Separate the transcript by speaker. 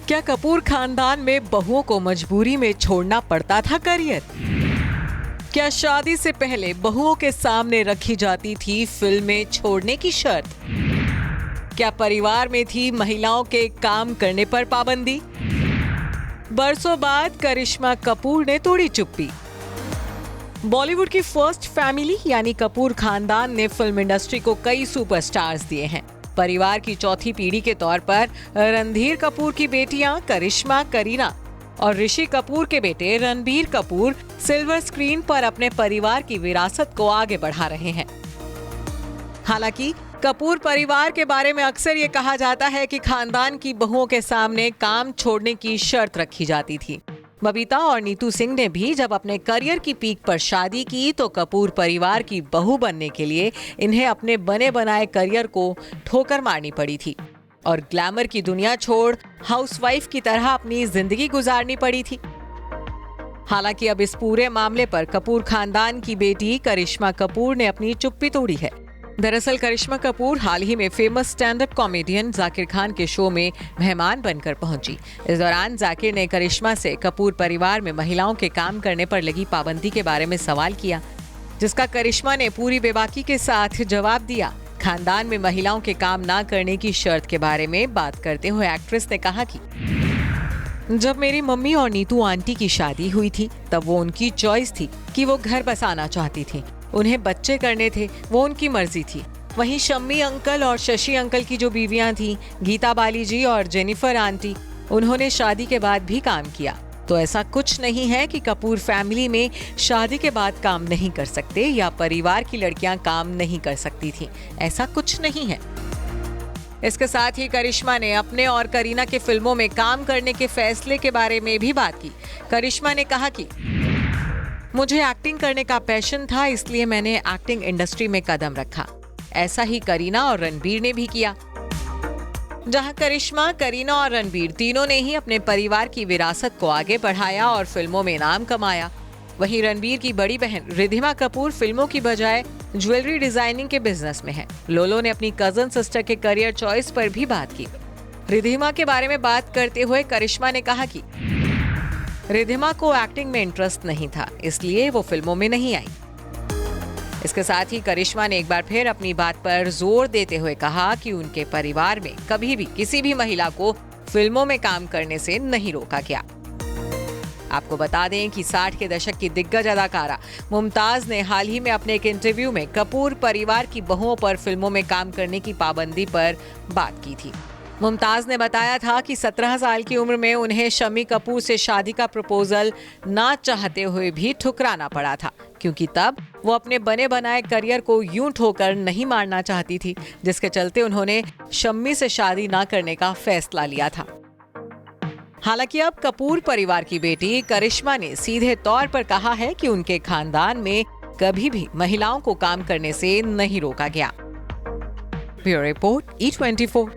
Speaker 1: क्या कपूर खानदान में बहुओं को मजबूरी में छोड़ना पड़ता था करियर? क्या शादी से पहले बहुओं के सामने रखी जाती थी फिल्में छोड़ने की शर्त? क्या परिवार में थी महिलाओं के काम करने पर पाबंदी? बरसों बाद करिश्मा कपूर ने तोड़ी चुप्पी। बॉलीवुड की फर्स्ट फैमिली यानी कपूर खानदान ने फिल्म इंडस्ट्री को कई सुपरस्टार्स दिए हैं। परिवार की चौथी पीढ़ी के तौर पर रणधीर कपूर की बेटियां करिश्मा, करीना और ऋषि कपूर के बेटे रणबीर कपूर सिल्वर स्क्रीन पर अपने परिवार की विरासत को आगे बढ़ा रहे हैं। हालांकि कपूर परिवार के बारे में अक्सर ये कहा जाता है कि खानदान की बहुओं के सामने काम छोड़ने की शर्त रखी जाती थी। बबीता और नीतू सिंह ने भी जब अपने करियर की पीक पर शादी की तो कपूर परिवार की बहू बनने के लिए इन्हें अपने बने बनाए करियर को ठोकर मारनी पड़ी थी और ग्लैमर की दुनिया छोड़ हाउसवाइफ की तरह अपनी जिंदगी गुजारनी पड़ी थी। हालांकि अब इस पूरे मामले पर कपूर खानदान की बेटी करिश्मा कपूर ने अपनी चुप्पी तोड़ी है। दरअसल करिश्मा कपूर हाल ही में famous stand up comedian Zakir Khan के शो में मेहमान बनकर पहुंची। इस दौरान जाकिर ने करिश्मा से कपूर परिवार में महिलाओं के काम करने पर लगी पाबंदी के बारे में सवाल किया, जिसका करिश्मा ने पूरी बेबाकी के साथ जवाब दिया। खानदान में महिलाओं के काम ना करने की शर्त के बारे में बात करते हुए एक्ट्रेस ने कहा कि जब मेरी मम्मी और नीतू आंटी की शादी हुई थी तब वो उनकी चॉइस थी कि वो घर बसाना चाहती थी, उन्हें बच्चे करने थे, वो उनकी मर्जी थी। वहीं शम्मी अंकल और शशि अंकल की जो बीवियां थीं, गीता बाली जी और जेनिफर आंटी, उन्होंने शादी के बाद भी काम किया। तो ऐसा कुछ नहीं है कि कपूर फैमिली में शादी के बाद काम नहीं कर सकते या परिवार की लड़कियां काम नहीं कर सकती थीं, ऐसा कुछ नहीं है। इसके साथ ही करिश्मा ने अपने और करीना के फिल्मों में काम करने के फैसले के बारे में भी बात की। करिश्मा ने कहा कि मुझे एक्टिंग करने का पैशन था, इसलिए मैंने एक्टिंग इंडस्ट्री में कदम रखा। ऐसा ही करीना और रणबीर ने भी किया। जहां करिश्मा, करीना और रणबीर तीनों ने ही अपने परिवार की विरासत को आगे बढ़ाया और फिल्मों में नाम कमाया, वहीं रणबीर की बड़ी बहन रिधिमा कपूर फिल्मों की बजाय ज्वेलरी डिजाइनिंग के बिजनेस में है। लोलो ने अपनी कजन सिस्टर के करियर चॉइस पर भी बात की। रिधिमा के बारे में बात करते हुए करिश्मा ने कहा कि रिधिमा को एक्टिंग में इंटरेस्ट नहीं था, इसलिए वो फिल्मों में नहीं आई। इसके साथ ही करिश्मा ने एक बार फिर अपनी बात पर जोर देते हुए कहा कि उनके परिवार में कभी भी किसी भी महिला को फिल्मों में काम करने से नहीं रोका गया। आपको बता दें कि 60 के दशक की दिग्गज अदाकारा मुमताज ने हाल ही में अपने एक इंटरव्यू में कपूर परिवार की बहुओं पर फिल्मों में काम करने की पाबंदी पर बात की थी। मुमताज ने बताया था कि 17 साल की उम्र में उन्हें शम्मी कपूर से शादी का प्रपोजल ना चाहते हुए भी ठुकराना पड़ा था, क्योंकि तब वो अपने बने बनाए करियर को यूं ठोकर नहीं मारना चाहती थी, जिसके चलते उन्होंने शम्मी से शादी ना करने का फैसला लिया था। हालांकि अब कपूर परिवार की बेटी करिश्मा ने सीधे तौर पर कहा है कि उनके खानदान में कभी भी महिलाओं को काम करने से नहीं रोका गया। Bureau report E24।